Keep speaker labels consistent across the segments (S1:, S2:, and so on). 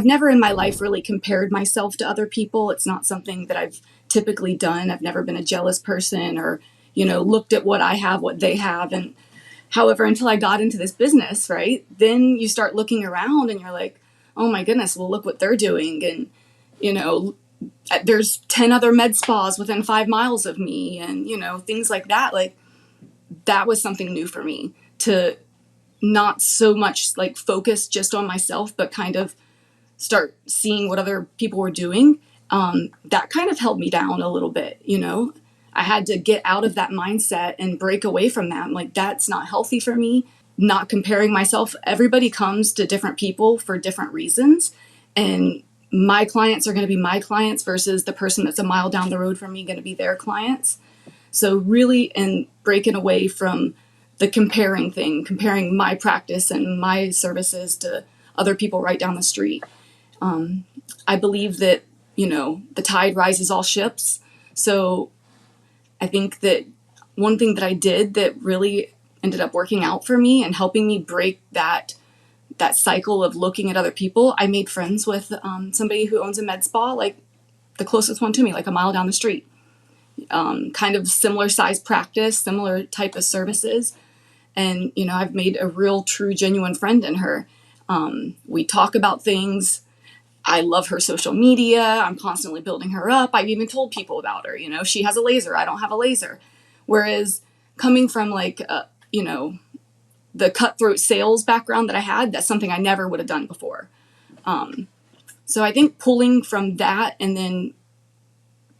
S1: I've never in my life really compared myself to other people. It's not something that I've typically done. I've never been a jealous person or, looked at what I have, what they have. And however, until I got into this business, right, then you start looking around and you're like, oh my goodness, well, look what they're doing. And, there's 10 other med spas within 5 miles of me and, things like that. Like that was something new for me to not so much like focus just on myself, but kind of start seeing what other people were doing. That kind of held me down a little bit, I had to get out of that mindset and break away from that. I'm like, that's not healthy for me. Not comparing myself. Everybody comes to different people for different reasons. And my clients are going to be my clients versus the person that's a mile down the road from me going to be their clients. So really, and breaking away from the comparing thing, comparing my practice and my services to other people right down the street. I believe that, the tide rises all ships. So I think that one thing that I did that really ended up working out for me and helping me break that cycle of looking at other people, I made friends with somebody who owns a med spa, like the closest one to me, like a mile down the street. Kind of similar size practice, similar type of services. And, I've made a real, true, genuine friend in her. We talk about things. I love her social media. I'm constantly building her up. I've even told people about her. She has a laser. I don't have a laser. Whereas coming from the cutthroat sales background that I had, that's something I never would have done before. So I think pulling from that and then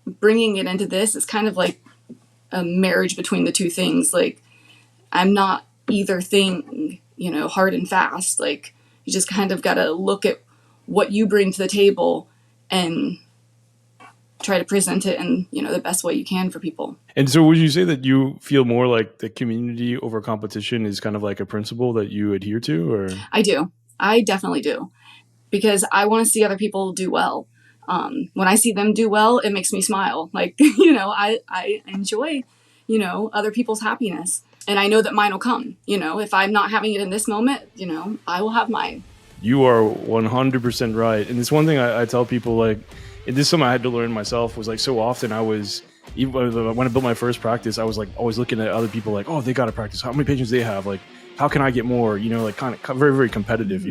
S1: bringing it into this is kind of like a marriage between the two things. Like I'm not either thing, hard and fast. Like you just kind of got to look at what you bring to the table and try to present it in, the best way you can for people.
S2: And so would you say that you feel more like the community over competition is kind of like a principle that you adhere to, or?
S1: I do. I definitely do. Because I want to see other people do well. When I see them do well, it makes me smile. Like, I enjoy, other people's happiness. And I know that mine will come. If I'm not having it in this moment, I will have mine.
S2: You are 100% right. And it's one thing I tell people, like, and this is something I had to learn myself, was like so often even when I built my first practice, I was like always looking at other people like, oh, they got to practice. How many patients they have? Like, how can I get more? Like kind of very, very competitive.